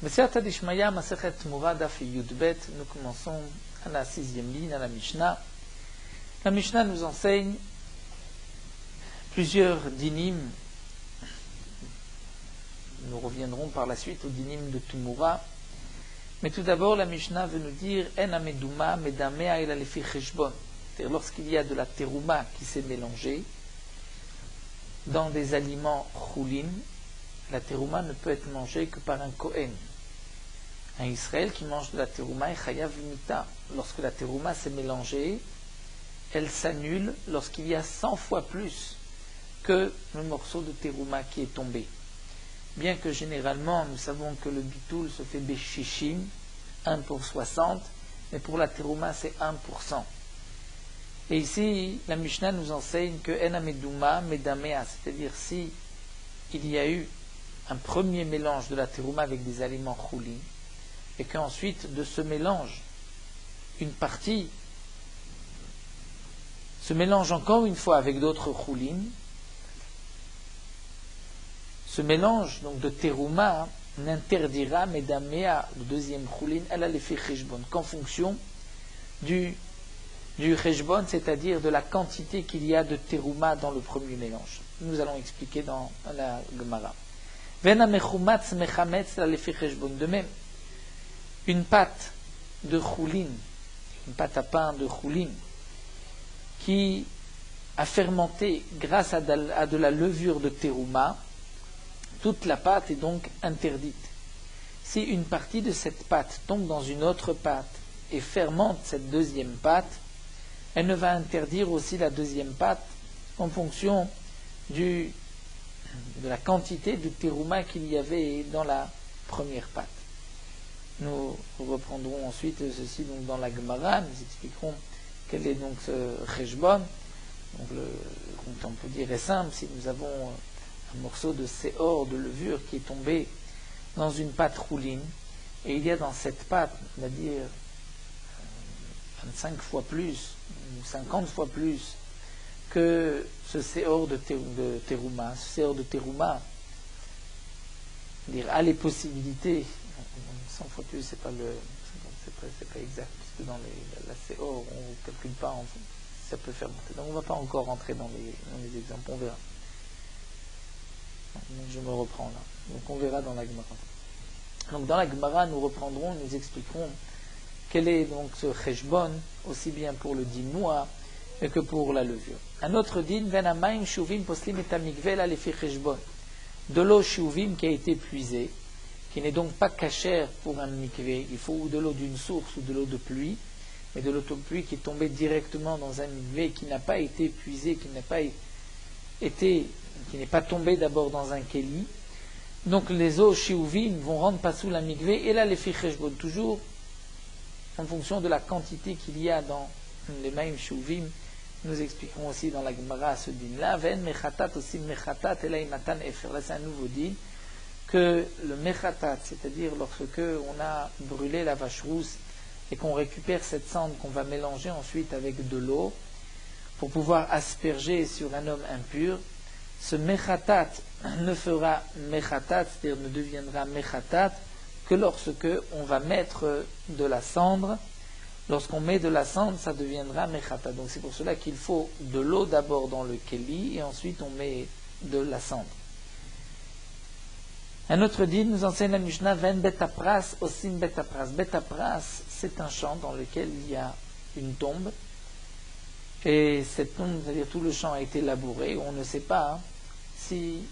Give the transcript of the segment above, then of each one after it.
B'Siyata Dishmaya, Masechet Tmura, Daf Yudbet, nous commençons à la 6e ligne, à la Mishnah. La Mishnah nous enseigne plusieurs dinim. Nous reviendrons par la suite au dinim de Tmura. Mais tout d'abord, la Mishnah veut nous dire En ameduma medamea ila lefi cheshbon. C'est-à-dire lorsqu'il y a de la terouma qui s'est mélangée dans des aliments choulin, la terouma ne peut être mangée que par un Kohen. Un Israël qui mange de la terouma est chayav mita. Lorsque la terouma s'est mélangée, elle s'annule lorsqu'il y a 100 fois plus que le morceau de terouma qui est tombé. Bien que généralement, nous savons que le bitoul se fait beshishim, 1 pour 60, mais pour la terouma, c'est 1%. Et ici, la Mishnah nous enseigne que en ameduma medamea, c'est-à-dire si il y a eu un premier mélange de la terouma avec des aliments choulin, et qu'ensuite de ce mélange, une partie se mélange encore une fois avec d'autres choulin, ce mélange donc de terouma n'interdira medamea, le deuxième choulin, elle a l'effet cheshbon, qu'en fonction du cheshbon, c'est-à-dire de la quantité qu'il y a de terouma dans le premier mélange. Nous allons expliquer dans la Gemara. De même, une pâte de choulin, une pâte à pain de choulin, qui a fermenté grâce à de la levure de terouma, toute la pâte est donc interdite. Si une partie de cette pâte tombe dans une autre pâte et fermente cette deuxième pâte, elle ne va interdire aussi la deuxième pâte en fonction de la quantité de terouma qu'il y avait dans la première pâte. Nous reprendrons ensuite ceci donc dans la Gemara, nous expliquerons quel est donc ce cheshbon. Donc on peut dire est simple, si nous avons un morceau de séor, de levure qui est tombé dans une pâte rouline, et il y a dans cette pâte, on va dire 25 fois plus, ou 50 fois plus que ce séor de terouma. Ce séor de terouma, dire a les possibilités, 100 fois plus, c'est pas exact, puisque dans la séor, on ne calcule pas, ça peut faire monter. Donc on ne va pas encore rentrer dans les exemples, on verra. Donc je me reprends là. Donc on verra dans la Gemara. Donc dans la Gemara, nous reprendrons, nous expliquerons quel est donc ce cheshbon, aussi bien pour le din noir que pour la levure. Un autre din, venamaim shuvim poslim et amigvel alefi cheshbon. De l'eau shuvim qui a été puisée, qui n'est donc pas cachère pour un mikvé, il faut ou de l'eau d'une source ou de l'eau de pluie, mais de l'eau de pluie qui est tombée directement dans un mikvé, qui n'a pas été puisée, qui n'est pas tombée d'abord dans un keli. Donc les eaux shuvim vont rendre pas sous la mikvé, et là les cheshbon, toujours en fonction de la quantité qu'il y a dans les maïm shuvim. Nous expliquerons aussi dans la Gemara ce din-là. Ven mechatat aussi mechatat et matan efer. Là c'est un nouveau din que le mechatat, c'est-à-dire lorsque on a brûlé la vache rousse et qu'on récupère cette cendre qu'on va mélanger ensuite avec de l'eau pour pouvoir asperger sur un homme impur, ce mechatat ne fera mechatat, c'est-à-dire ne deviendra mechatat que lorsque on va mettre de la cendre. Lorsqu'on met de la cendre, ça deviendra mechatat. Donc c'est pour cela qu'il faut de l'eau d'abord dans le keli et ensuite on met de la cendre. Un autre dit, nous enseigne la Mishnah, ven betapras osim betapras. Betapras, c'est un champ dans lequel il y a une tombe. Et cette tombe, c'est-à-dire tout le champ a été labouré. On ne sait pas si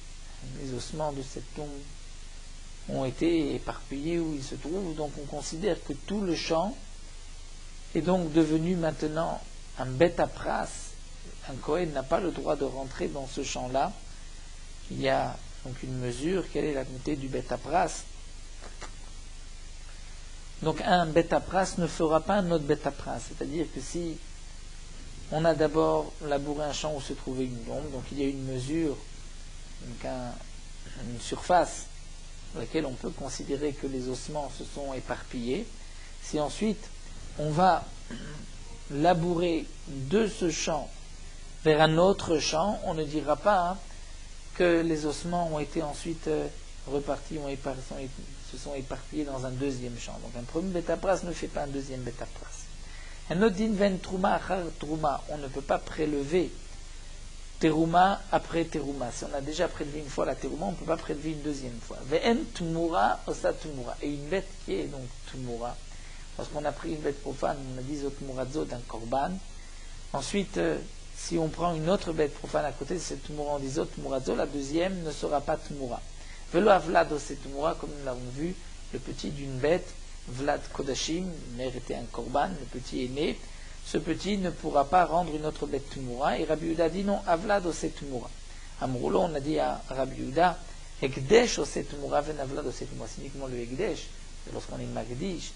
les ossements de cette tombe ont été éparpillés où ils se trouvent. Donc on considère que tout le champ est donc devenu maintenant un betapras. Un Kohen n'a pas le droit de rentrer dans ce champ-là. Il y a donc une mesure, quelle est la quantité du betapras. Donc un betapras ne fera pas un autre betapras. C'est-à-dire que si on a d'abord labouré un champ où se trouvait une tombe, donc il y a une mesure, donc une surface dans laquelle on peut considérer que les ossements se sont éparpillés. Si ensuite on va labourer de ce champ vers un autre champ, on ne dira pas que les ossements ont été ensuite repartis, se sont éparpillés dans un deuxième champ. Donc un premier Betapras ne fait pas un deuxième Betapras. Un autre din ven Trouma achar Trouma, on ne peut pas prélever Teruma après Teruma. Si on a déjà prélevé une fois la Teruma, on ne peut pas prélever une deuxième fois. Ve'en Tumura osa Tumura. Et une bête qui est donc Tumura. Lorsqu'on a pris une bête profane, on a dit Zot Murazo d'un Korban. Ensuite, si on prend une autre bête profane à côté de cette Tumura, on dit Zot Murazo, la deuxième ne sera pas Tumura. Velo Avlad osa Tumura, comme nous l'avons vu, le petit d'une bête, Vlad Kodashim, mère était un Korban, le petit est né. Ce petit ne pourra pas rendre une autre bête Tumura. Et Rabbi Yehuda dit non, Avlad ose Tumura. À Mouroulo, on a dit à Rabbi Yehuda, Ekdesh ose Tumura, ven Avlad ose Tumura. C'est uniquement le Ekdesh. Lorsqu'on est Magdish,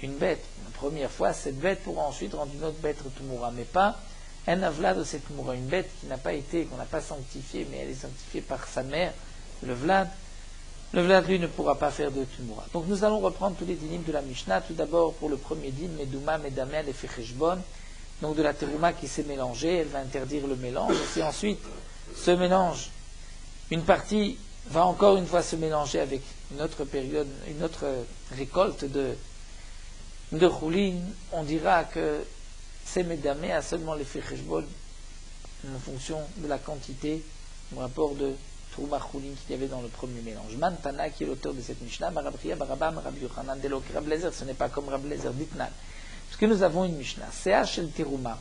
une bête, la première fois, cette bête pourra ensuite rendre une autre bête Tumura, mais pas un Avlad ose Tumura. Une bête qui n'a pas été, qu'on n'a pas sanctifiée, mais elle est sanctifiée par sa mère, le Vlad. Le Vlad, lui, ne pourra pas faire de Tumura. Donc nous allons reprendre tous les dinim de la Mishnah. Tout d'abord, pour le premier din, Meduma, Medamel et Fecheshbon. Donc de la Teruma qui s'est mélangée, elle va interdire le mélange. Et ensuite, ce mélange, une partie va encore une fois se mélanger avec une autre période, une autre récolte de Choulin. On dira que c'est Medamé à seulement les Fecheshbon en fonction de la quantité, au rapport de Trouma Choulin qu'il y avait dans le premier mélange. Mantana, qui est l'auteur de cette Mishnah, Marabria, Barabam, Rabbi Yochanan, Delok, Rablezer, ce n'est pas comme Rablezer, Ditnan. Parce que nous avons une Mishnah, CA chez le Teruma,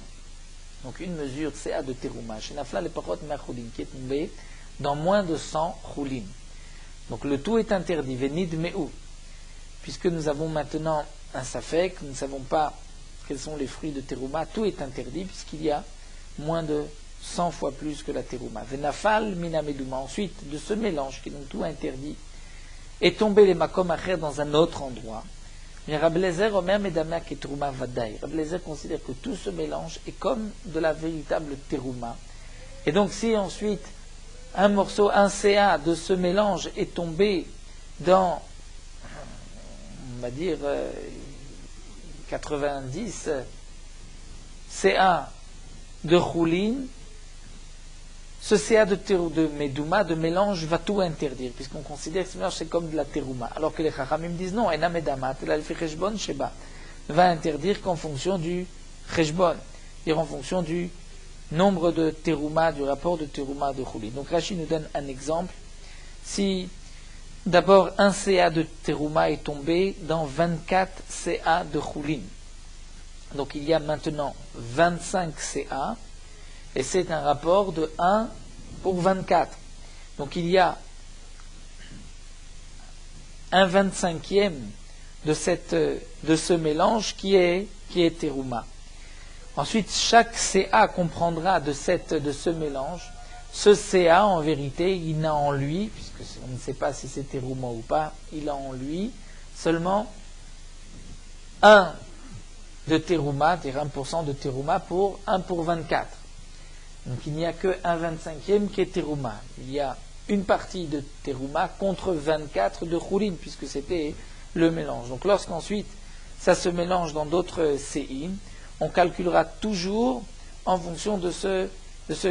donc une mesure CA de Teruma, chez Nafla le Parot Mer Choulin, qui est tombé dans moins de 100 Choulin. Donc le tout est interdit, Venid Me'ou, puisque nous avons maintenant un Safek, nous ne savons pas quels sont les fruits de Teruma, tout est interdit, puisqu'il y a moins de 100 fois plus que la Teruma. Venafal minameduma. Ensuite, de ce mélange qui est donc tout interdit, est tombé les makom acher dans un autre endroit. Mais Rablezer omer medamea ke teruma vadaï. Rablezer considère que tout ce mélange est comme de la véritable Teruma. Et donc, si ensuite un morceau, un CA de ce mélange est tombé dans, on va dire, 90 CA de Choulin, ce CA de Meduma, de mélange, va tout interdire, puisqu'on considère que ce mélange c'est comme de la Teruma. Alors que les Chachamim disent non, Ena Medama, Telal fi Cheshbon Sheba, va interdire qu'en fonction du Cheshbon, c'est-à-dire en fonction du nombre de Teruma, du rapport de Teruma de Choulin. Donc Rashi nous donne un exemple. Si d'abord un CA de Teruma est tombé dans 24 CA de Choulin, donc il y a maintenant 25 CA, et c'est un rapport de 1 pour 24. Donc il y a un 25e de ce mélange qui est Teruma. Ensuite, chaque CA comprendra de ce mélange. Ce CA, en vérité, il a en lui, puisque on ne sait pas si c'est Teruma ou pas, il a en lui seulement 1 de Teruma, c'est-à-dire 1% de Teruma pour 1 pour 24. Donc il n'y a que un 25e qui est Teruma. Il y a une partie de Teruma contre 24 de Choulin, puisque c'était le mélange. Donc lorsqu'ensuite ça se mélange dans d'autres CI, on calculera toujours en fonction de ce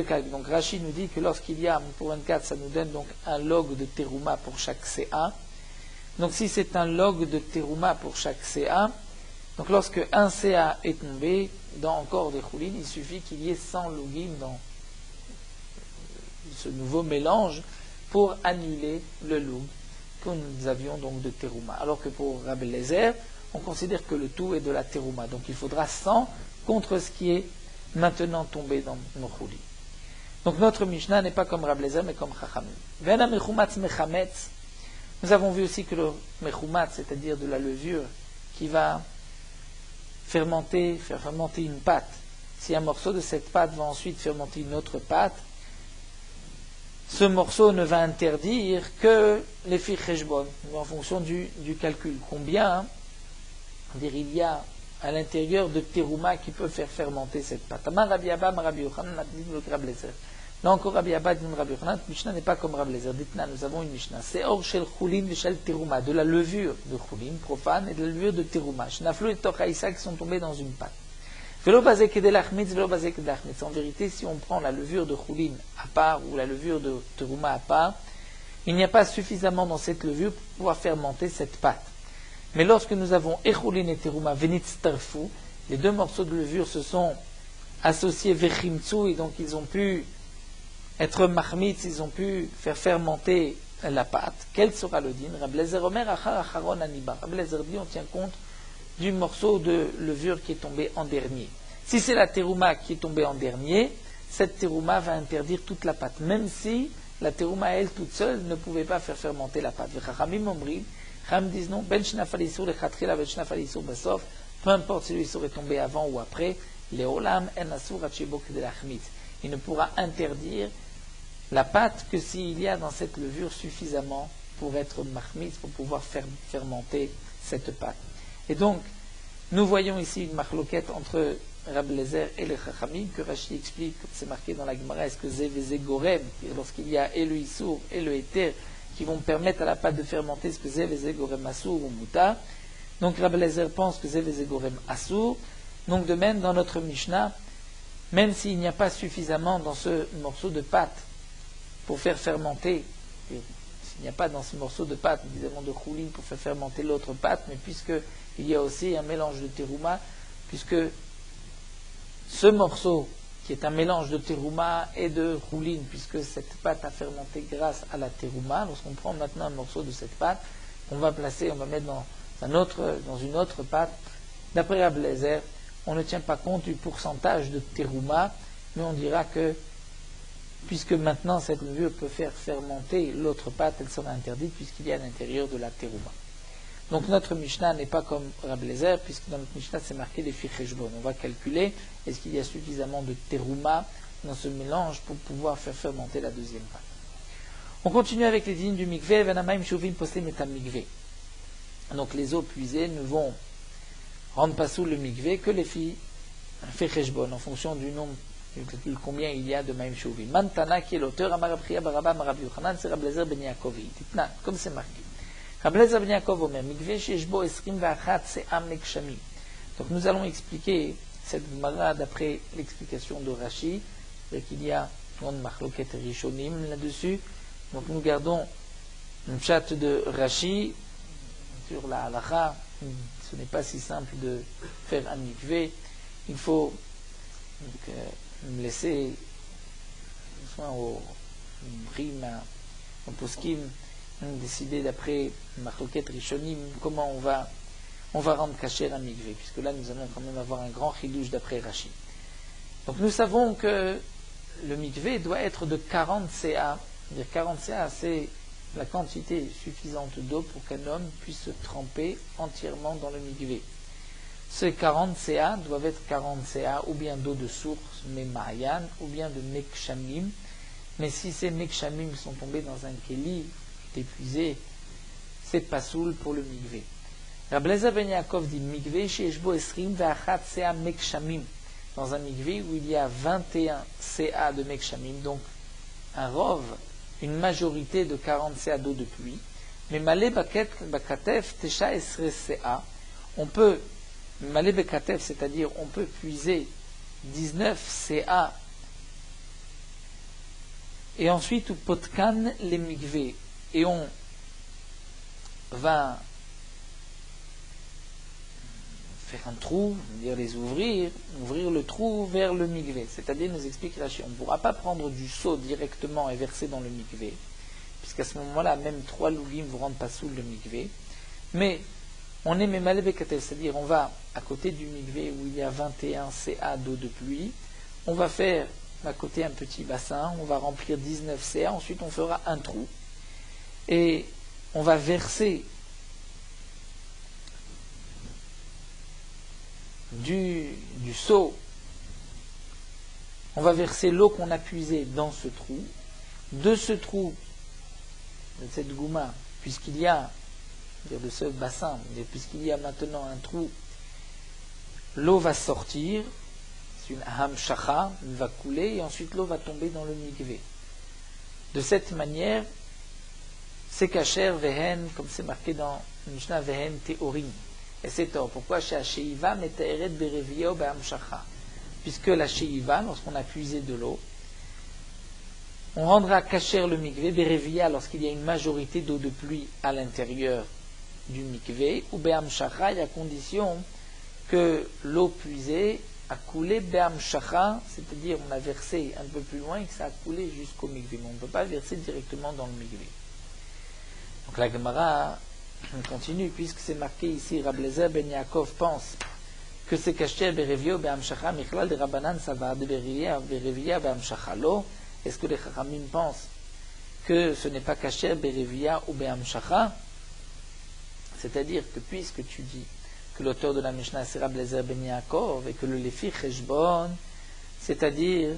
calcul. Donc Rashi nous dit que lorsqu'il y a pour 24, ça nous donne donc un log de Teruma pour chaque CA. Donc si c'est un log de Teruma pour chaque CA, donc lorsque un CA est tombé dans encore des Choulin, il suffit qu'il y ait 100 logim dans ce nouveau mélange pour annuler le log que nous avions donc de Teruma. Alors que pour Rabbi Lezer, on considère que le tout est de la Teruma. Donc il faudra 100 contre ce qui est maintenant tombé dans nos Choulin. Donc notre Mishnah n'est pas comme Rabbi Lezer, mais comme Chachamim. Vena mechumatz mechametz. Nous avons vu aussi que le mechumatz, c'est-à-dire de la levure, qui va faire fermenter une pâte. Si un morceau de cette pâte va ensuite fermenter une autre pâte, ce morceau ne va interdire que les fi cheshbon, en fonction du calcul. Combien il y a à l'intérieur de Teruma qui peut faire fermenter cette pâte. Amar Rabbi Abba, Rabbi Yochanan, Rabbi Lezer. Là encore, Rabbi Abba dit Rabbi Yochanan, Mishnah n'est pas comme Rabbi Lezer. Ditna, nous avons une Mishnah. C'est or shel Choulin et shel Teruma, de la levure de Choulin profane et de la levure de Teruma. Shnaflu et Tochaïsa qui sont tombés dans une pâte. Velo bazek de l'achmitz, velo bazek de l'achmitz. En vérité, si on prend la levure de Choulin à part ou la levure de Teruma à part, il n'y a pas suffisamment dans cette levure pour pouvoir fermenter cette pâte. Mais lorsque nous avons Echulin et Teruma Venitztarfu, les deux morceaux de levure se sont associés Vechimtsu, et donc ils ont pu être mahmitz, ils ont pu faire fermenter la pâte. Quel sera le din? Rabbi Eliezer Omer Achar Acharon Aniba. Rabbi Eliezer dit, on tient compte du morceau de levure qui est tombé en dernier. Si c'est la terouma qui est tombée en dernier, cette terouma va interdire toute la pâte, même si la terouma, elle, toute seule, ne pouvait pas faire fermenter la pâte. Chachamim omrim, Chachamim disent non, ben shnafal isur lechatchila, ben shnafal isur basof, peu importe si l'isur est tombé avant ou après, leolam en asur atshebo de l'achmitz. Il ne pourra interdire la pâte que s'il y a dans cette levure suffisamment pour être mahmitz, pour pouvoir faire fermenter cette pâte. Et donc, nous voyons ici une marloquette entre Rabbi Eliezer et les Chachamim, que Rashi explique, comme c'est marqué dans la Gemara, est-ce que Zev et Zegorem, lorsqu'il y a et le Issour et le Éther, qui vont permettre à la pâte de fermenter, est-ce que Zev et Zegorem Assour ou Mouta? Donc Rabbi Eliezer pense que Zev et Zegorem Assour. Donc de même, dans notre Mishnah, même s'il n'y a pas suffisamment dans ce morceau de pâte pour faire fermenter, s'il n'y a pas dans ce morceau de pâte, évidemment de chouline pour faire fermenter l'autre pâte, mais puisqu'il y a aussi un mélange de terouma, puisque ce morceau qui est un mélange de terouma et de chouline, puisque cette pâte a fermenté grâce à la terouma, lorsqu'on prend maintenant un morceau de cette pâte, on va mettre dans une autre pâte, d'après Rabbi Eliezer, on ne tient pas compte du pourcentage de terouma, mais on dira que puisque maintenant cette levure peut faire fermenter l'autre pâte, elle sera interdite puisqu'il y a à l'intérieur de la terouma. Donc notre Mishnah n'est pas comme Rabbi Eliezer, puisque dans notre Mishnah c'est marqué les ficheshbon. On va calculer est-ce qu'il y a suffisamment de terouma dans ce mélange pour pouvoir faire fermenter la deuxième pâte. On continue avec les dînes du mikveh, venamaim shuvim poslim et mikveh. Donc les eaux puisées ne vont rendre pas sous le mikveh que les filles ficheshbon en fonction du nombre. Je calcule combien il y a de Maim Shuvim. Mantana, qui est l'auteur, Amar Abchia Baraba, Amar Rabbi Yochanan, c'est Rabbi Eliezer ben Yaakov. Titna, comme c'est marqué. Rabbi Eliezer ben Yaakov omer, Mikveh sheshbo esrim v'achat se'am mekshamim. Donc nous allons expliquer cette Gemara d'après l'explication de Rashi, et qu'il y a une grande marloquette rishonim là-dessus. Donc nous gardons une chat de Rashi sur la halacha. Ce n'est pas si simple de faire un mikveh. Il faut donc, me laisser soit au Brim, au Poskim, décider d'après Marloquette Rishonim comment on va rendre cacher un mikveh, puisque là nous allons quand même avoir un grand chidouche d'après Rashi. Donc nous savons que le mikveh doit être de 40 CA. C'est-à-dire 40 CA, c'est la quantité suffisante d'eau pour qu'un homme puisse se tremper entièrement dans le mikveh. Ces 40 CA doivent être 40 CA ou bien d'eau de source, mais Ma'ayan, ou bien de Mekshamim. Mais si ces Mekshamim sont tombés dans un Keli épuisé, c'est pas soul pour le mikveh. Rabbi Eliezer ben Yaakov dit mikveh sheshbo esrim ve'achat CA Mekshamim. Dans un mikveh où il y a 21 CA de Mekshamim, donc un rov, une majorité de 40 CA d'eau de pluie. Mais Malé Bakatef Tesha Esre CA, on peut Malé Bekatef, c'est-à-dire on peut puiser 19 CA et ensuite ou potkan les mikveh, et on va faire un trou, dire les ouvrir le trou vers le mikveh, c'est-à-dire nous explique Rashi, on ne pourra pas prendre du seau directement et verser dans le mikveh, puisqu'à ce moment-là même 3 lougim ne vous rendent pas sous le mikveh, mais on est Memalé Bekatef, c'est-à-dire on va à côté du mikveh où il y a 21 CA d'eau de pluie, on va faire à côté un petit bassin, on va remplir 19 CA, ensuite on fera un trou et on va verser du seau, on va verser l'eau qu'on a puisée dans ce trou. De ce trou, de cette gouma, puisqu'il y a de ce bassin, puisqu'il y a maintenant un trou, l'eau va sortir, c'est une hamshacha, elle va couler, et ensuite l'eau va tomber dans le mikveh. De cette manière, c'est kasher vehen, comme c'est marqué dans Mishnah vehen teorim. Et c'est tort. Pourquoi chez Sheiva metaeret berevia ou behamshacha? Puisque la Sheiva, lorsqu'on a puisé de l'eau, On rendra kasher le mikvé, berevia, lorsqu'il y a une majorité d'eau de pluie à l'intérieur du mikvé, ou be'amshacha, à condition que l'eau puisée a coulé be'amshacha, c'est-à-dire on a versé un peu plus loin et que ça a coulé jusqu'au mikvé. Mais on ne peut pas verser directement dans le mikvé. Donc la Gemara continue, puisque c'est marqué ici, Rabbi Eliezer ben Yaakov pense que c'est kasher berevia ou be'amshacha, michlal de Rabbanan sava de berevia be'amshacha lo. Est-ce que les Chachamim pensent que ce n'est pas kasher berevia ou be'amshacha? C'est-à-dire que puisque tu dis que l'auteur de la Mishnah c'est Rabbi Eliezer ben Yaakov et que le Lefi Cheshbon, c'est-à-dire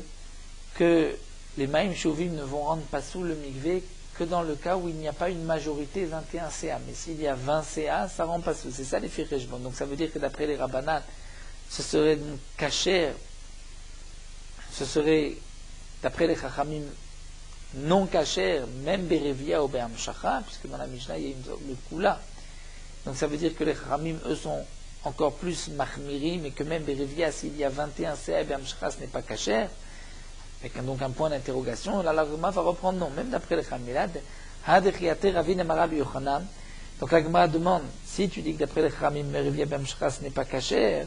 que les Maïm Shuvim ne vont rendre pas sous le mikvé que dans le cas où il n'y a pas une majorité 21 CA. Mais s'il y a 20 CA, ça rend pas sous. C'est ça Lefi Cheshbon. Donc ça veut dire que d'après les Rabbanan, ce serait kasher, ce serait d'après les Chachamim non kasher, même berevia ou be'amshacha, puisque dans la Mishnah il y a le kula. Donc ça veut dire que les Chachamim, eux, sont encore plus mahmirim, et que même berevia, s'il y a 21 CA et be'amshacha, ce n'est pas kasher. Avec donc un point d'interrogation. Là, l'Agma va reprendre non, même d'après les Chachamim. Donc l'Agma demande, si tu dis que d'après les Chachamim, berevia be'amshacha, ce n'est pas kasher,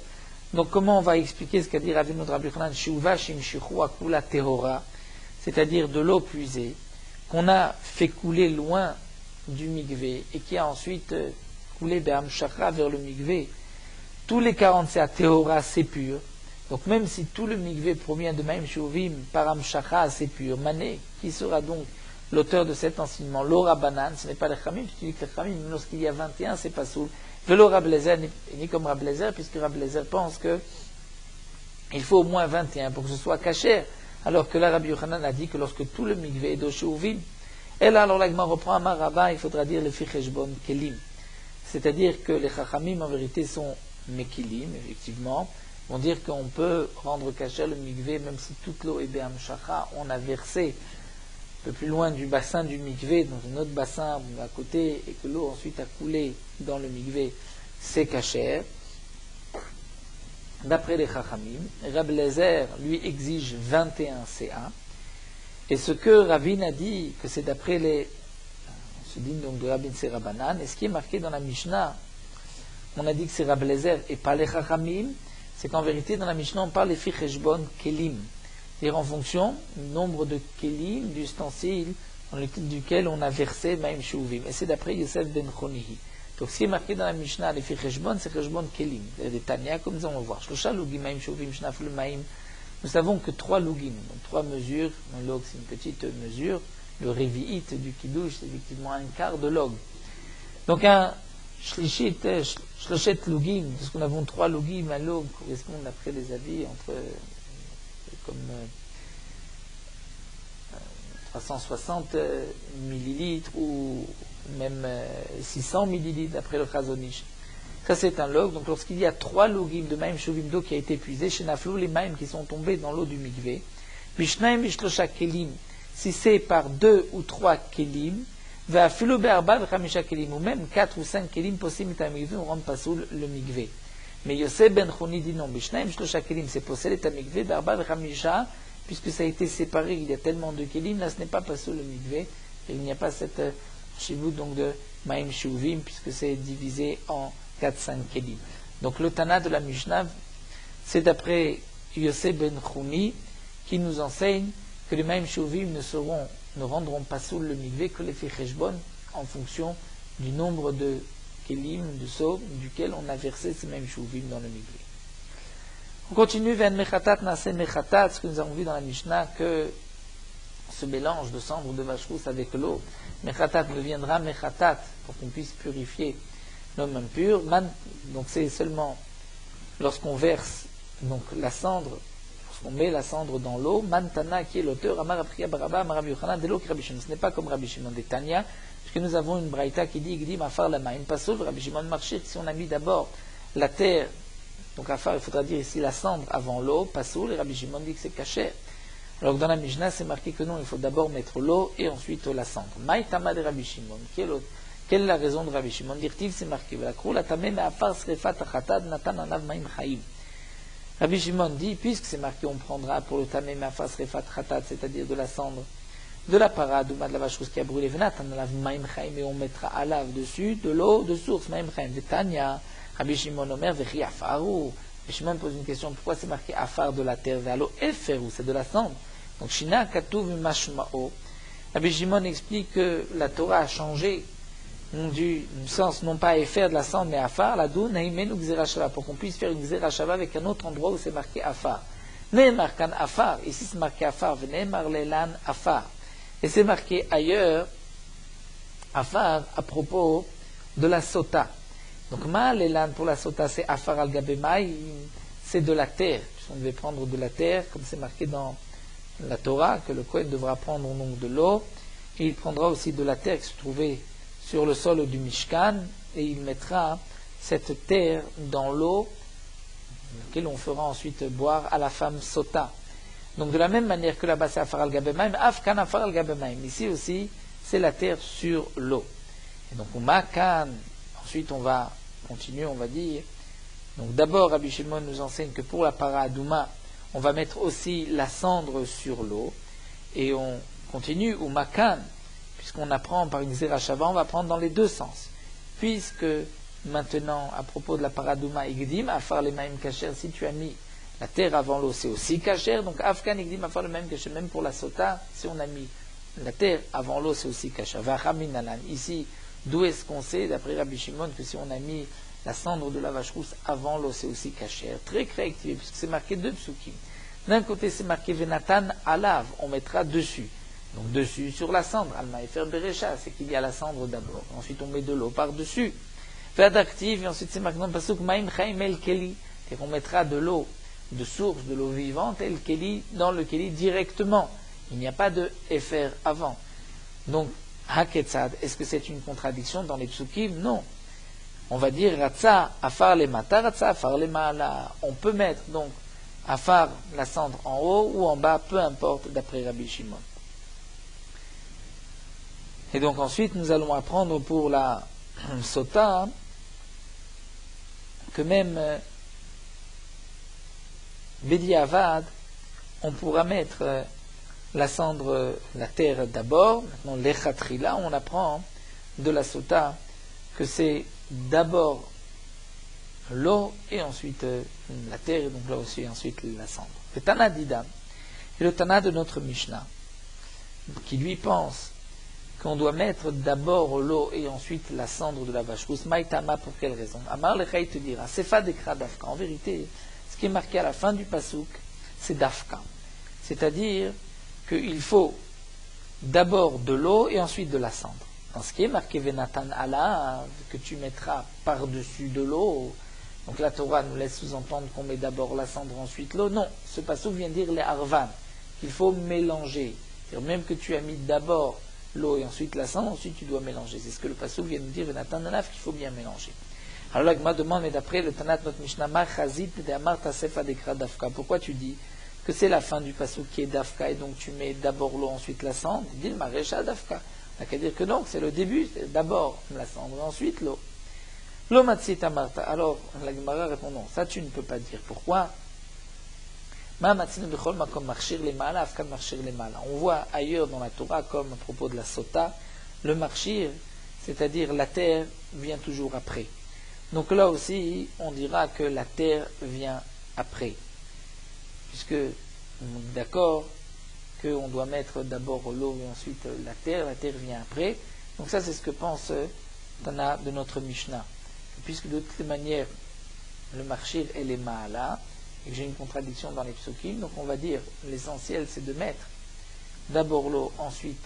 donc comment on va expliquer ce qu'a dit Ravinu Rabbi Yochanan, Shuva shimshichu akula tehora, c'est-à-dire de l'eau puisée, qu'on a fait couler loin du mikvé, et qui a ensuite coulé be'amshacha vers le mikvé. Tous les 40 c'est à tehora, c'est pur. Donc même si tout le mikvé provient de Maïm Shuvim par amshacha, c'est pur. Mané, qui sera donc l'auteur de cet enseignement? L'Ora Banan, ce n'est pas le Chamim, tu dis que le Chamim, lorsqu'il y a 21, c'est pas soul. Velo Rabbi Eliezer, ni comme Rabbi Eliezer, puisque Rabbi Eliezer pense que il faut au moins 21 pour que ce soit kasher, alors que là Rabbi Yochanan a dit que lorsque tout le mikvé est d'Oshuvim, et là alors l'Agma reprend Amar Rabba, il faudra dire le Ficheshbon Kelim. C'est-à-dire que les Chachamim en vérité sont Mekilim, effectivement, vont dire qu'on peut rendre kasher le mikvé même si toute l'eau est be'amshacha, on a versé un peu plus loin du bassin du mikvé, dans un autre bassin à côté, et que l'eau ensuite a coulé dans le mikvé, c'est kasher. D'après les Chachamim, Rabbi Eliezer lui exige 21 CA, et ce que Ravin a dit, que c'est d'après les, on se dit donc de Rabbi Serabanan, et ce qui est marqué dans la Mishnah, on a dit que c'est Rabbi Eliezer et pas les Chachamim, c'est qu'en vérité dans la Mishnah on parle des Ficheshbon Kelim, c'est-à-dire en fonction du nombre de Kelim, d'ustensiles dans duquel on a versé Maïm Shuvim, et c'est d'après Yosef ben Chonihi. Donc ce qui est marqué dans la Mishnah, les Ficheshbon, c'est Cheshbon Kelim, des Tanya, comme nous allons voir. Shlosha Lugim Maïm Shuvim Shnaf le Maïm. Nous savons que 3 Lugim, donc 3 mesures, un log c'est une petite mesure, le Revi'it du Kiddush c'est effectivement un quart de log. Donc un Shloshet Lugim, parce que nous avons 3 Lugim, un log correspond d'après les avis entre comme 360 millilitres ou même 600 millilitres d'après le Chazonish. Ça c'est un log, donc lorsqu'il y a 3 logim de Maïm Shuvim d'eau qui a été épuisé, chez Naflou, les Maïm qui sont tombés dans l'eau du mikvé, Bishnaim Bishlosha Kelim, si c'est par 2 ou 3 Kelim, va Filo Be'arba V'chamisha Kelim, ou même 4 ou 5 Kelim possibles à mikvé, on rentre pas sous le mikvé. Mais Yosef ben Choni dit non, Bishnaim Bishlosha Kelim, c'est possédé à mikvé, Be'arba V'chamisha, puisque ça a été séparé, il y a tellement de Kelim, là ce n'est pas sous le mikvé, et il n'y a pas cette chez vous donc de Maïm Shuvim, puisque c'est divisé en 4-5 Kelim. Donc le Tana de la Mishnah, c'est d'après Yosef ben Chouni, qui nous enseigne que les Maïm Shuvim ne rendront pas sous le mikvé que les Ficheshbon, en fonction du nombre de Kelim, de seaux, duquel on a versé ces Maïm Shuvim dans le mikvé. On continue vers Mechatat, Nase Mechatat, ce que nous avons vu dans la Mishnah, que ce mélange de cendre de vache rousse avec l'eau, Mechatat deviendra Mechatat, pour qu'on puisse purifier l'homme impur. Donc c'est seulement lorsqu'on verse donc la cendre, lorsqu'on met la cendre dans l'eau, Mantana qui est l'auteur, Amar Apriya Baraba, Amar Rabbi Yochanan, Delo Rabbi Shimon. Ce n'est pas comme Rabbi Shimon de Tanya, puisque nous avons une braïta qui dit Gdim Afar Lama, une pasoul, Rabbi Shimon Marchir, si on a mis d'abord la terre, donc Afar, il faudra dire ici la cendre avant l'eau, pasoul, et Rabbi Shimon dit que c'est kasher. Alors que dans la Mishnah, c'est marqué que non, il faut d'abord mettre l'eau et ensuite la cendre. Maïtama de Rabbi Shimon, quelle est la raison de Rabbi Shimon? Dirtiv, c'est marqué. Rabbi Shimon dit, puisque c'est marqué, on prendra pour le tamé mafas refat khatat, c'est-à-dire de la cendre de la paradouma de la vache rousse qui a brûlé venatan alav maim chaim, et on mettra alav dessus de l'eau de source maim chaim. Vetania, Rabbi Shimon Omer vechi afaru. Rabbi Shimon pose une question, pourquoi c'est marqué afar de la terre, valo eferu, c'est de la cendre. Donc shina katuv mashmao. Rabbi Shimon explique que la Torah a changé du sens non pas à faire de la cendre mais afar, la dou naïmen ou xerashava, pour qu'on puisse faire une xerashava avec un autre endroit où c'est marqué afar. Ne'emar kan afar, ici c'est marqué afar, ve'ne'emar lelan afar. Et c'est marqué ailleurs, afar, à propos de la sota. Donc ma lelan pour la sota c'est afar al gabemai, c'est de la terre. On devait prendre de la terre, comme c'est marqué dans la Torah, que le Kohen devra prendre au nom de l'eau, et il prendra aussi de la terre qui se trouvait sur le sol du Mishkan, et il mettra cette terre dans l'eau, laquelle on fera ensuite boire à la femme sota. Donc de la même manière que là-bas c'est afar al gabemaim, afkan afar al gabemaim. Ici aussi, c'est la terre sur l'eau. Et donc au makan, ensuite on va continuer, on va dire. Donc d'abord, Rabbi Shimon nous enseigne que pour la paradouma, on va mettre aussi la cendre sur l'eau, et on continue au makan, puisqu'on apprend par une zerachava, on va prendre dans les deux sens. Puisque maintenant, à propos de la paradouma igdim, afar le maim kacher, si tu as mis la terre avant l'eau, c'est aussi kacher, donc afkan igdim afar le maim kacher, même pour la sota, si on a mis la terre avant l'eau, c'est aussi kacher. Vachamin alan, ici, d'où est-ce qu'on sait, d'après Rabbi Shimon, que si on a mis la cendre de la vache rousse avant l'eau, c'est aussi kacher. Très réactivé, puisque c'est marqué deux psukim. D'un côté, c'est marqué venatan alav, on mettra dessus. Donc dessus sur la cendre, alma et faire berecha, c'est qu'il y a la cendre d'abord. Ensuite on met de l'eau par-dessus. Faire d'active, et ensuite c'est marqué dans le pasuk maim chaim el keli. Et on mettra de l'eau de source, de l'eau vivante, el keli, dans le keli directement. Il n'y a pas de efer avant. Donc, haketzad, est-ce que c'est une contradiction dans les psukim? Non. On va dire ratza afar le mata, ratza afar le ma'ala. On peut mettre donc afar la cendre en haut ou en bas, peu importe, d'après Rabbi Shimon. Et donc ensuite, nous allons apprendre pour la sota que même Bediavad, on pourra mettre la cendre, la terre d'abord. Maintenant, l'echatrila, on apprend de la sota que c'est d'abord l'eau et ensuite la terre, et donc là aussi ensuite la cendre. Le Tana d'Idam et le Tana de notre Mishnah, qui lui pense qu'on doit mettre d'abord l'eau et ensuite la cendre de la vache rousse. Maïtama, pour quelle raison? Amar Lechaï te dira, Sefa Dekra Dafka. En vérité, ce qui est marqué à la fin du pasouk, c'est Dafka. C'est-à-dire qu'il faut d'abord de l'eau et ensuite de la cendre. Dans ce qui est marqué Venatan Alav, que tu mettras par-dessus de l'eau, donc la Torah nous laisse sous-entendre qu'on met d'abord la cendre, ensuite l'eau. Non, ce pasouk vient dire les Harvan, qu'il faut mélanger. C'est-à-dire même que tu as mis d'abord l'eau et ensuite la cendre, ensuite tu dois mélanger. C'est ce que le pasouk vient nous dire, Venatan Alav, qu'il faut bien mélanger. Alors là, Gma demande, mais d'après le Tanat notre Mishnah, Chazit de Amar Tasefa Dekra Dafka, pourquoi tu dis que c'est la fin du pasouk qui est Dafka et donc tu mets d'abord l'eau, ensuite la cendre? Il dit le Marécha Dafka. Il n'y a qu'à dire que non, c'est le début, c'est d'abord la cendre et ensuite l'eau. L'eau Matsit Amarta. Alors, la Gemara répond non, ça tu ne peux pas dire. Pourquoi? On voit ailleurs dans la Torah, comme à propos de la sota, le marchir, c'est-à-dire la terre, vient toujours après. Donc là aussi, on dira que la terre vient après. Puisque, on est d'accord qu'on doit mettre d'abord l'eau et ensuite la terre vient après. Donc ça, c'est ce que pense Tana de notre Mishnah. Puisque de toutes les manières, le marchir est les ma'ala, et que j'ai une contradiction dans les psukim, donc on va dire l'essentiel c'est de mettre d'abord l'eau, ensuite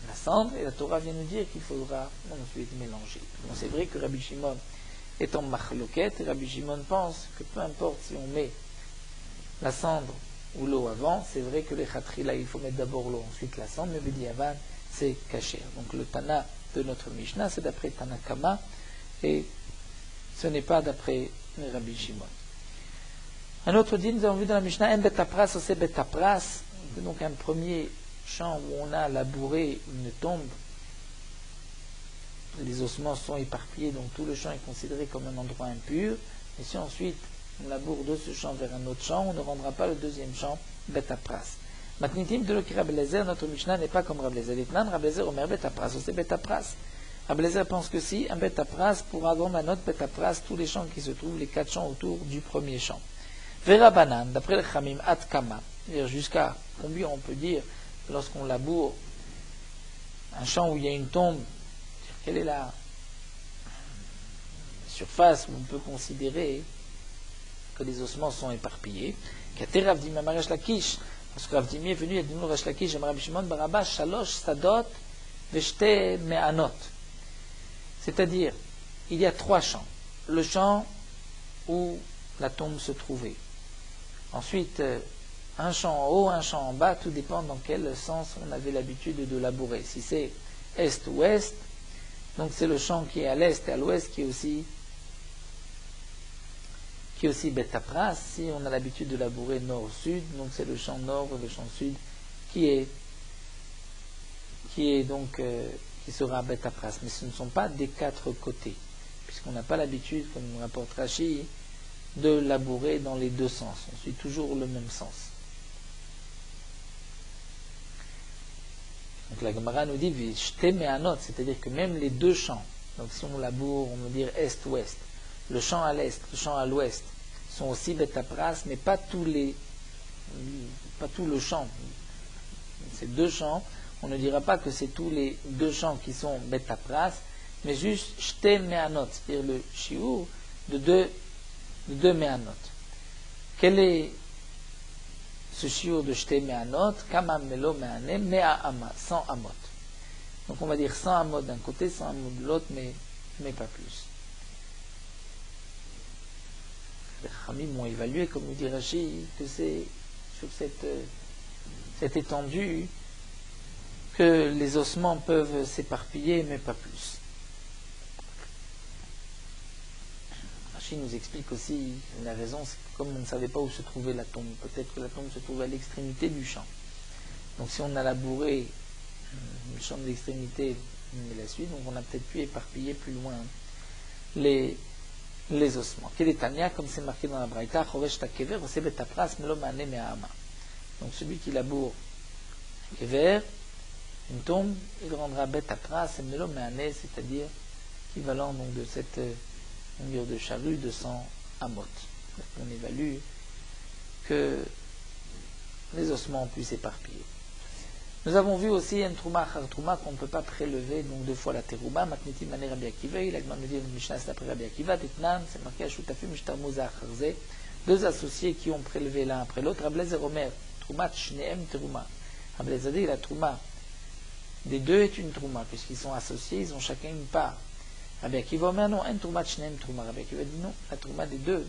la cendre, et la Torah vient nous dire qu'il faudra ensuite mélanger. Bon, c'est vrai que Rabbi Shimon est en machloket, et Rabbi Shimon pense que peu importe si on met la cendre ou l'eau avant, c'est vrai que les khatrila il faut mettre d'abord l'eau, ensuite la cendre, mais Bediavad c'est kacher. Donc le Tana de notre Mishnah c'est d'après Tanakama, et ce n'est pas d'après Rabbi Shimon. Un autre dit, nous avons vu dans la Mishnah, un betapras, c'est betapras, donc un premier champ où on a labouré une tombe, les ossements sont éparpillés, donc tout le champ est considéré comme un endroit impur, et si ensuite on laboure de ce champ vers un autre champ, on ne rendra pas le deuxième champ betapras. Matnitim de Rabbi Eliezer, notre Mishnah n'est pas comme Rabbi Eliezer. Ditnan, Rabbi Eliezer omer betapras, c'est betapras. Rabbi Eliezer pense que si un betapras pourra avoir la note betapras, tous les champs qui se trouvent, les 4 champs autour du premier champ. Vera banan, d'après le Chamim, at kama, jusqu'à combien on peut dire lorsqu'on laboure un champ où il y a une tombe, quelle est la surface où on peut considérer que les ossements sont éparpillés. Parce que Rav Dimi est venu, il a dit nous Resh Lakish, Rabbi Shimon bar Abba, Shalosh Sadot Veshte Me'anot. C'est-à-dire, il y a 3 champs. Le champ où la tombe se trouvait. Ensuite, un champ en haut, un champ en bas, tout dépend dans quel sens on avait l'habitude de labourer. Si c'est est ou ouest, donc c'est le champ qui est à l'est et à l'ouest qui est aussi betapras. Si on a l'habitude de labourer nord-sud, donc c'est le champ nord et le champ sud qui sera betapras. Mais ce ne sont pas des 4 côtés, puisqu'on n'a pas l'habitude, comme nous rapporte Rashi, de labourer dans les 2 sens. On suit toujours le même sens. Donc la Gemara nous dit Vishte me'anot, c'est-à-dire que même les 2 champs, donc si on laboure, on va dire est-ouest, le champ à l'est, le champ à l'ouest, sont aussi betapras, mais pas tout le champ. Ces 2 champs, on ne dira pas que c'est tous les 2 champs qui sont betapras, mais juste shte me'anot, c'est-à-dire le shiur de 2 me'anot. Quel est ce shiur de shte me'anot? Kama melo me'anem me'a ama, 100 amot. Donc on va dire 100 amot d'un côté, 100 amot de l'autre, mais pas plus. Les Khamim m'ont évalué, comme nous dit Rashi, que c'est sur cette étendue que les ossements peuvent s'éparpiller, mais pas plus. Rashi nous explique aussi la raison, c'est que comme on ne savait pas où se trouvait la tombe, peut-être que la tombe se trouvait à l'extrémité du champ. Donc si on a labouré le champ de l'extrémité et la suite, donc on a peut-être pu éparpiller plus loin les ossements. Quel est Tania, comme c'est marqué dans la Braïta, Choresh ta kever, c'est betapras, melo mane me'ama. Donc celui qui laboure un kever, une tombe, il rendra betapras et melo me'ane, c'est-à-dire équivalent donc de cette longueur de charrue de 100 amot. On évalue que les ossements ont pu s'éparpiller. Nous avons vu aussi un trouma achar trouma qu'on ne peut pas prélever donc 2 fois la terouma. Matniti mané Rabbi Akiva, il a demandé une Mishnah c'est après Rabbi Akiva, Ditnan, c'est marqué à Shutafim Shtarmu Zacharze, 2 associés qui ont prélevé l'un après l'autre. Rabbi Eliezer Omer, Troumat Shneem Terouma. Rabbi Eliezer dit la trouma des 2 est une trouma, puisqu'ils sont associés, ils ont chacun une part. Rabbi Akiva Omer, non, un Troumat Shneem Trouma. Rabbi Akiva dit non, la trouma des 2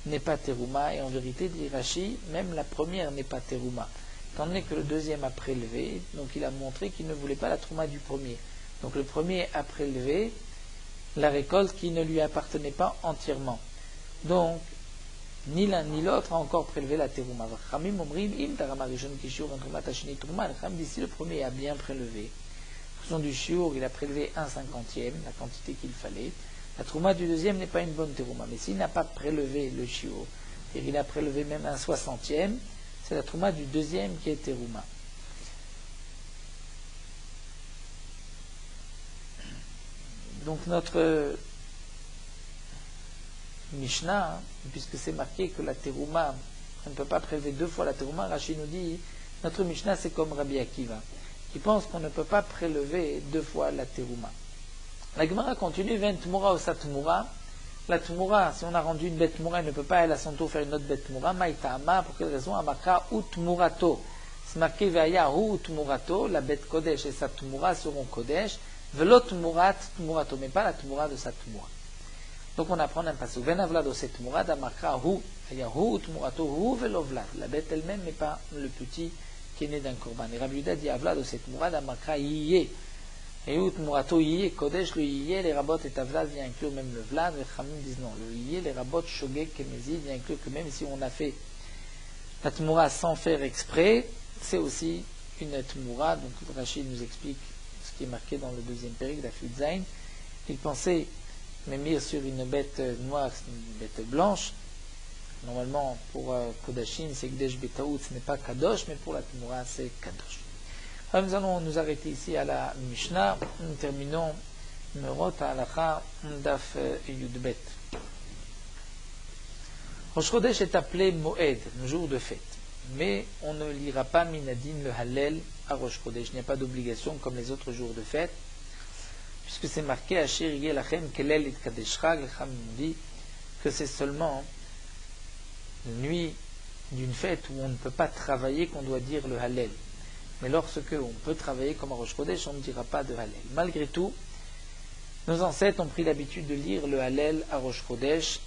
n'est pas terouma, et en vérité, dit Rashi, même la première n'est pas terouma. Étant donné que le deuxième a prélevé, donc il a montré qu'il ne voulait pas la trouma du premier. Donc le premier a prélevé la récolte qui ne lui appartenait pas entièrement. Donc, ni l'un ni l'autre a encore prélevé la terouma. D'ici le premier a bien prélevé. En fonction du shiur, il a prélevé 1/50, la quantité qu'il fallait. La trouma du deuxième n'est pas une bonne terouma. Mais s'il n'a pas prélevé le shiur, et il a prélevé même 1/60, c'est la trouma du deuxième qui est terouma. Donc notre Mishnah, puisque c'est marqué que la terouma, on ne peut pas prélever 2 fois la terouma, Rashi nous dit, notre Mishnah c'est comme Rabbi Akiva, qui pense qu'on ne peut pas prélever 2 fois la terouma. La Gemara continue, Ven tmura ou sa tmura. La tmura, si on a rendu une bête tmura, il ne peut pas, elle à son tour faire une autre bête tmura. Maïtama, pour quelle raison? Amaka ou tmurato. C'est marqué Veaya ou tmurato, la bête kodesh et sa tmura seront kodesh. Velo tmurat tmurato, mais pas la tmura de sa tmura. Donc on apprend un passage. Ven avlad o set tmura, d'amaka ou, Veaya ou tmurato, ou velo vlad. La bête elle-même n'est pas le petit qui est né d'un korban. Et Rabbi Yuda dit avlad o set tmura, d'amaka yiyé. Et out murato yiyé, kodesh, le yiyé, les rabot et avlad vient inclure même le vlad. Les chamim disent non, le yiyé, les rabot, shogek, kemezid vient inclure que même si on a fait la tmura sans faire exprès, c'est aussi une tmura. Donc Rachid nous explique ce qui est marqué dans le deuxième périque d'Afud Zain. Il pensait mémir sur une bête noire, une bête blanche, Normalement, pour Kodashim, c'est Gdesh Betaout, ce n'est pas Kadosh, mais pour la Tmura, c'est Kadosh. Alors, nous allons nous arrêter ici à la Mishnah. Nous terminons Merot Halacha Daf Yudbet. Rosh Chodesh est appelé Moed, jour de fête. Mais on ne lira pas Minadin le Hallel à Rosh Chodesh. Il n'y a pas d'obligation comme les autres jours de fête, puisque c'est marqué Asher Yelachem Kelel et Kadeshra. Les Chachamim ont dit que c'est seulement la nuit d'une fête où on ne peut pas travailler qu'on doit dire le Hallel. Mais lorsque on peut travailler comme à Rosh Chodesh, on ne dira pas de Hallel. Malgré tout, nos ancêtres ont pris l'habitude de lire le Hallel à Rosh Chodesh.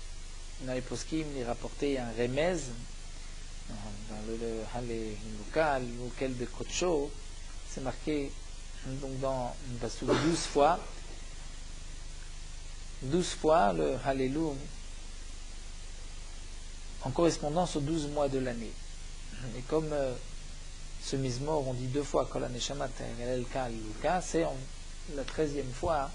Dans les poskim, il est rapporté un remez dans le Halleluka, lequel de Kotsho, c'est marqué donc dans une passouk 12 fois. 12 fois le Hallelu en correspondance aux 12 mois de l'année. Et comme ce Mizmor, on dit 2 fois Kol HaNeshamat Halleluka, c'est la 13e fois.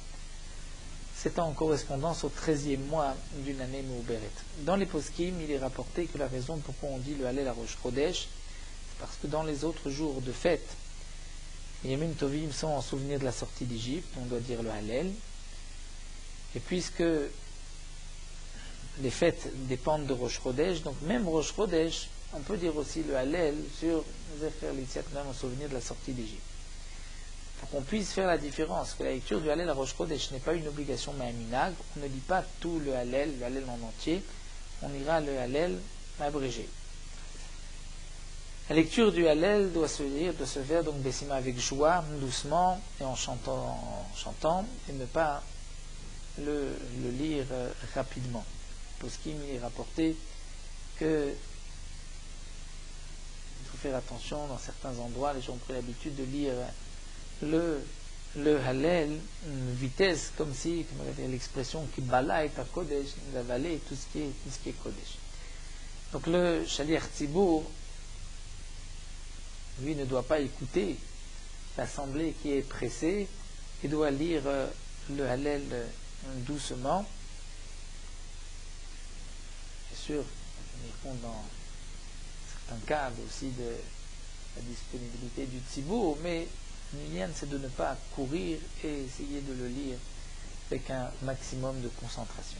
C'est en correspondance au 13e mois d'une année Meuberet. Dans les poskim, il est rapporté que la raison pourquoi on dit le Hallel à Rosh Chodesh, c'est parce que dans les autres jours de fête, les Yamim Tovim sont en souvenir de la sortie d'Égypte, on doit dire le Hallel. Et puisque les fêtes dépendent de Rosh Chodesh, donc même Rosh Chodesh, on peut dire aussi le Hallel sur Zecher Litziat, même en souvenir de la sortie d'Égypte. Pour qu'on puisse faire la différence, que la lecture du Hallel à Rosh Chodesh n'est pas une obligation mais un minag, on ne lit pas tout le Hallel en entier, on lira le Hallel abrégé. La lecture du Hallel doit se faire donc Bessima avec joie, doucement et en chantant et ne pas le lire rapidement. Pour ce qui m'est rapporté que il faut faire attention dans certains endroits, les gens ont pris l'habitude de lire le Hallel, une vitesse comme si, comme on avait l'expression qui bala est à Kodesh, d'avaler tout ce qui est Kodesh. Donc le Shaliach Tzibour, lui, ne doit pas écouter l'assemblée qui est pressée, il doit lire le Hallel doucement. Bien sûr, on y compte dans certains cas aussi de la disponibilité du Tzibour, mais l'idée c'est de ne pas courir et essayer de le lire avec un maximum de concentration.